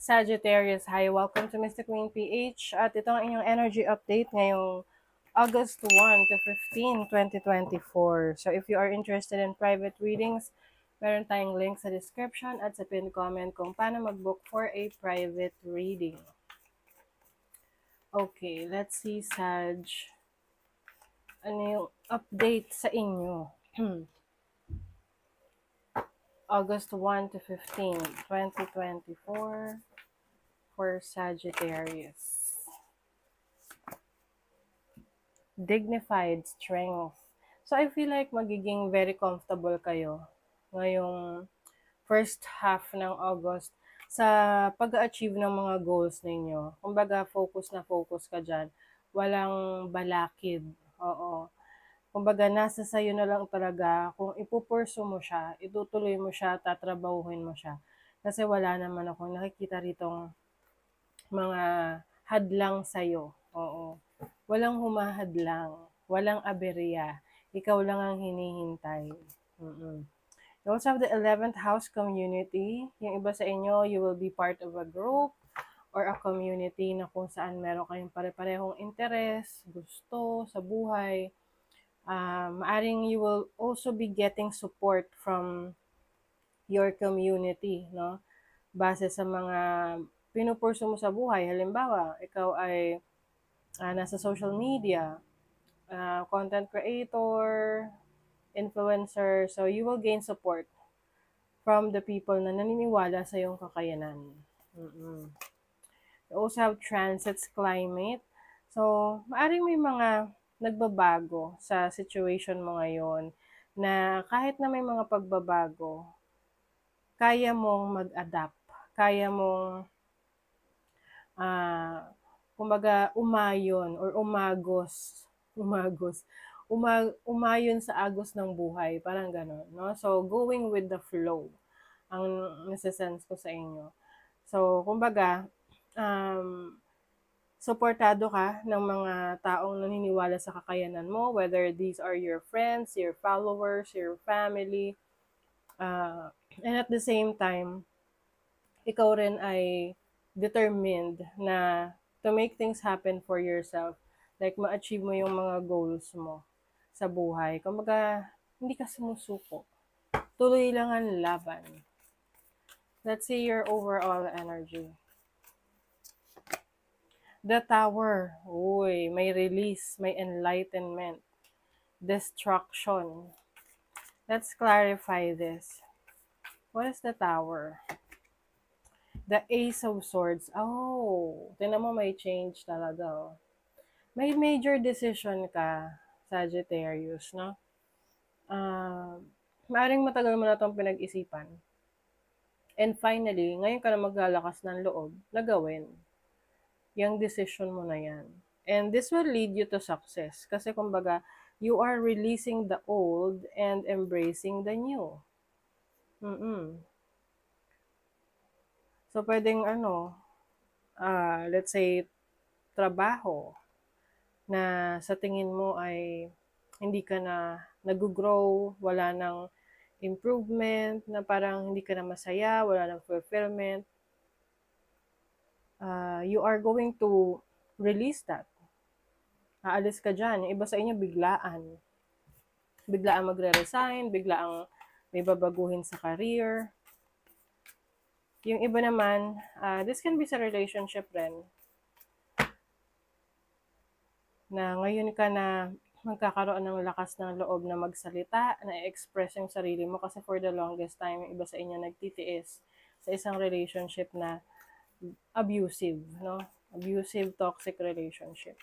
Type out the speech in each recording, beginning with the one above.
Sagittarius, hi! Welcome to Mystic Queen PH at ito ang inyong energy update ngayong August 1 to 15, 2024. So if you are interested in private readings, meron tayong link sa description at sa pinned comment kung paano mag-book for a private reading. Okay, let's see, Sag. Ano yung update sa inyo? August 1 to 15, 2024 for Sagittarius. Dignified strength. So, I feel like magiging very comfortable kayo ngayong first half ng August sa pag-achieve ng mga goals ninyo. Kumbaga, focus na focus ka dyan. Walang balakid. Oo. Kumbaga, nasa sayo na lang talaga kung ipupurso mo siya, itutuloy mo siya, tatrabahuhin mo siya. Kasi wala naman akong nakikita ritong mga hadlang sa'yo. Oo. Walang humahadlang. Walang aberya. Ikaw lang ang hinihintay. You also have the 11th house community. Yung iba sa inyo, you will be part of a group or a community na kung saan meron kayong pare-parehong interest, gusto sa buhay. Maaring you will also be getting support from your community, no? Base sa mga pinupurso mo sa buhay. Halimbawa, ikaw ay nasa social media, content creator, influencer, so you will gain support from the people na naniniwala sa iyong kakayanan. You also have transits climate. So, maaring may mga nagbabago sa situation mo ngayon na kahit na may mga pagbabago, kaya mong mag-adapt. Kaya mong kumbaga umayon or umayon sa agos ng buhay, parang gano'n, no? So, going with the flow ang nasa-sense ko sa inyo. So, kumbaga, suportado ka ng mga taong naniniwala sa kakayanan mo, whether these are your friends, your followers, your family, and at the same time, ikaw rin ay determined na to make things happen for yourself. Like, ma-achieve mo yung mga goals mo sa buhay. Kumbaga, hindi ka sumusuko. Tuloy lang ang laban. Let's see your overall energy. The Tower. Uy, may release, may enlightenment, destruction. Let's clarify this. What is the Tower? The Ace of Swords. Oh, tingnan mo, may change talaga. Oh. May major decision ka, Sagittarius, no? Maaring matagal mo na itong pinag-isipan. And finally, ngayon ka na maglalakas ng loob na gawin yung decision mo na yan. And this will lead you to success. Kasi kumbaga, you are releasing the old and embracing the new. So, pwedeng let's say, trabaho na sa tingin mo ay hindi ka na nag-grow, wala nang improvement, na parang hindi ka na masaya, wala nang fulfillment. You are going to release that. Aalis ka dyan. Yung iba sa inyo, biglaan. Biglaan magre-resign, biglaan may babaguhin sa career. Yung iba naman, this can be sa relationship rin. Na ngayon ka na magkakaroon ng lakas ng loob na magsalita, na i-express yung sarili mo. Kasi for the longest time, yung iba sa inyo nagtitiis sa isang relationship na abusive, no? Abusive, toxic relationship.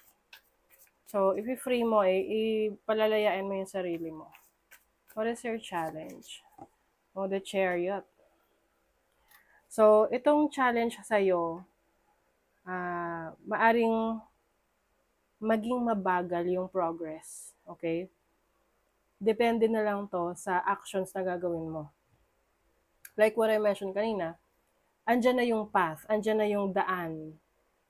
So, if i-free mo, ipalalayain mo yung sarili mo. What is your challenge? Oh, the Chariot. So, itong challenge sa'yo, maaring maging mabagal yung progress. Okay? Depende na lang to sa actions na gagawin mo. Like what I mentioned kanina, andyan na yung path, andyan na yung daan,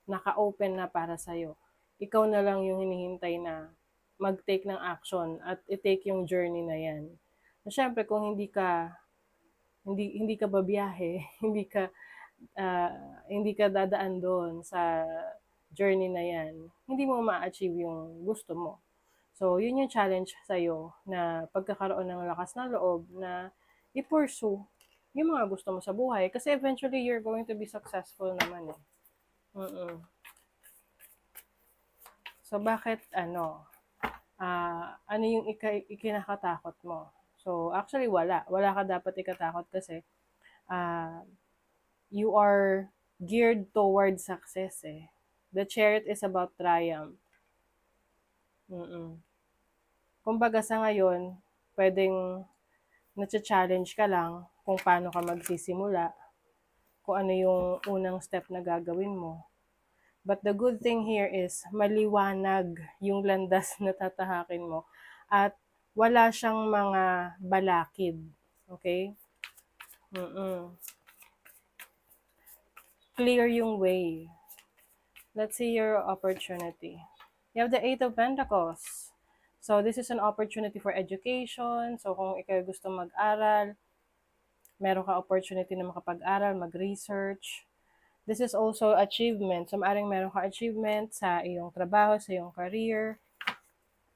naka-open na para sa'yo. Ikaw na lang yung hinihintay na mag-take ng action at i-take yung journey na yan. Syempre, kung hindi ka babiyahe, hindi ka hindi ka dadaan doon sa journey na yan, hindi mo ma-achieve yung gusto mo. So, yun yung challenge sa'yo na pagkakaroon ng lakas ng loob na i-pursue yung mga gusto mo sa buhay. Kasi eventually, you're going to be successful naman eh. So, bakit ano yung ikinakatakot mo? So, actually, wala. Wala ka dapat ikatakot kasi you are geared towards success eh. The chariot is about triumph. Kumbaga sa ngayon, pwedeng na-challenge ka lang kung paano ka magsisimula, kung ano yung unang step na gagawin mo. But the good thing here is maliwanag yung landas na tatahakin mo at wala siyang mga balakid. Okay? Clear yung way. Let's see your opportunity. You have the Eight of Pentacles. So, this is an opportunity for education. So, kung ikaw gusto mag-aral, meron ka opportunity na makapag-aral, mag-research. This is also achievement. So, maaaring meron ka achievement sa iyong trabaho, sa iyong career.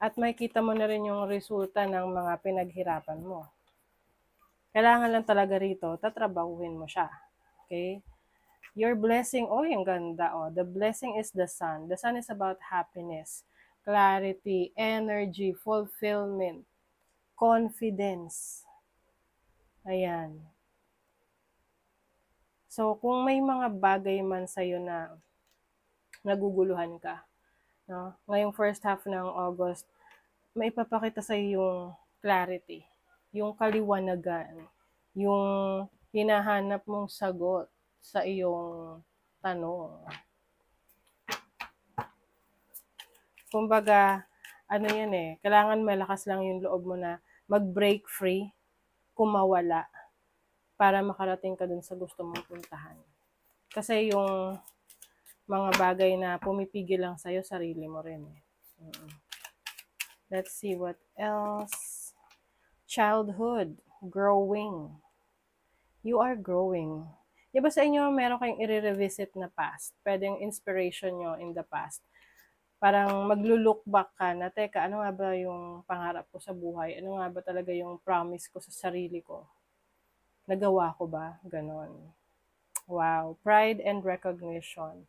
At makikita mo na rin yung resulta ng mga pinaghirapan mo. Kailangan lang talaga rito, tatrabahuhin mo siya. Okay? Your blessing, ang ganda. The blessing is the sun. The sun is about happiness, clarity, energy, fulfillment, confidence. Ayan. So, kung may mga bagay man sa'yo na naguguluhan ka, no? Ngayong first half ng August, may ipapakita sa'yo yung clarity, yung kaliwanagan, yung hinahanap mong sagot sa iyong tanong. Kumbaga, kailangan malakas lang yung loob mo na mag-break free, kumawala, para makarating ka dun sa gusto mong puntahan. Kasi yung mga bagay na pumipigil lang sa'yo, sarili mo rin eh. Let's see what else. Childhood, growing. You are growing. Diba sa inyo, meron kayong i-revisit na past? Pwedeng inspiration nyo in the past. Parang maglo-look back ka na, teka, ano nga ba yung pangarap ko sa buhay? Ano nga ba talaga yung promise ko sa sarili ko? Nagawa ko ba? Ganon. Wow. Pride and recognition.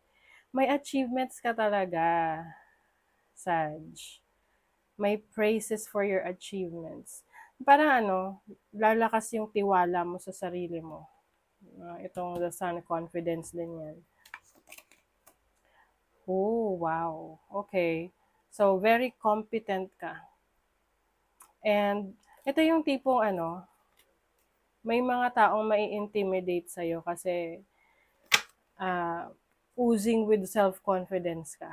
May achievements ka talaga, Sag. May praises for your achievements. Parang lalakas yung tiwala mo sa sarili mo. Itong the sun, confidence din yan. Oh, wow. Okay. So, very competent ka. And, ito yung tipong may mga taong mai-intimidate sa'yo kasi oozing with self-confidence ka.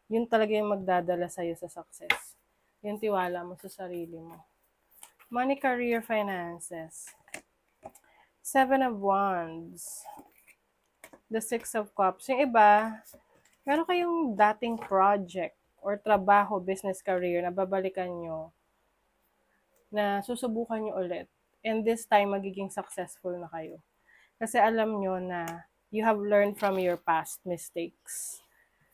Yun talaga yung magdadala sa'yo sa success. Yung tiwala mo sa sarili mo. Money, career, finances. Seven of Wands. The Six of Cups. Yung iba, meron kayong dating project or trabaho, business, career na babalikan nyo, na susubukan nyo ulit. And this time, magiging successful na kayo. Kasi alam nyo na you have learned from your past mistakes.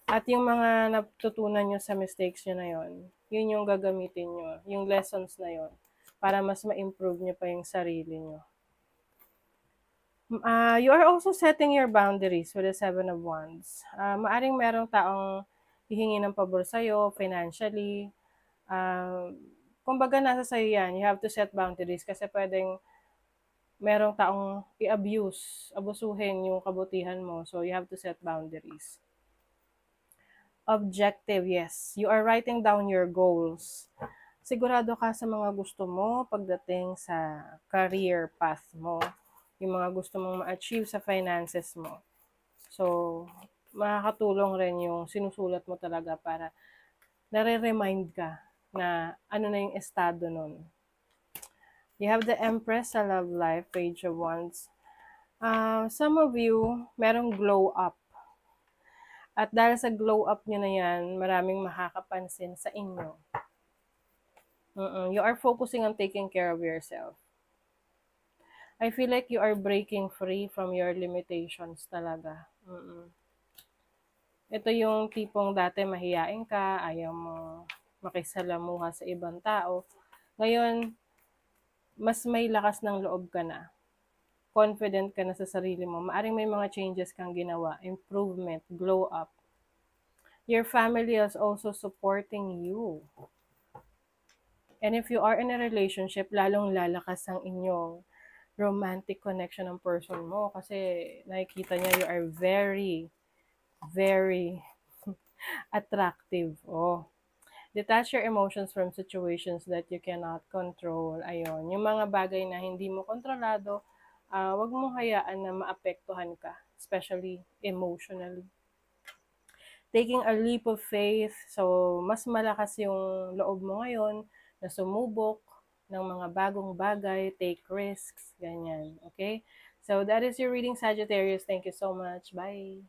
At yung mga natutunan nyo sa mistakes nyo na yon, yun yung gagamitin nyo, yung lessons na yon, para mas ma-improve nyo pa yung sarili nyo. You are also setting your boundaries with the Seven of Wands. Maaring merong taong hihingi ng pabor sa'yo financially. Kumbaga nasa sa'yo yan. You have to set boundaries kasi pwedeng merong taong abusuhin yung kabutihan mo. So, you have to set boundaries. Objective, yes. You are writing down your goals. Sigurado ka sa mga gusto mo pagdating sa career path mo. Yung mga gusto mong ma-achieve sa finances mo. So, makakatulong rin yung sinusulat mo talaga para nare-remind ka na ano na yung estado nun. You have the Empress sa love life, Page of Wands. Some of you, merong glow up. At dahil sa glow up nyo na yan, maraming makakapansin sa inyo. You are focusing on taking care of yourself. I feel like you are breaking free from your limitations talaga. Ito yung tipong dati mahiyain ka, ayaw mo makisalamuha sa ibang tao. Ngayon, mas may lakas ng loob ka na. Confident ka na sa sarili mo. Maaring may mga changes kang ginawa, improvement, glow up. Your family is also supporting you. And if you are in a relationship, lalong lalakas ang inyong romantic connection ng person mo kasi nakikita niya you are very, very attractive. Oh. Detach your emotions from situations that you cannot control. Ayun, yung mga bagay na hindi mo kontrolado, wag mo hayaan na maapektuhan ka, especially emotionally. Taking a leap of faith, so mas malakas yung loob mo ngayon na sumubok ng mga bagong bagay, take risks, ganyan. Okay? So that is your reading, Sagittarius. Thank you so much. Bye!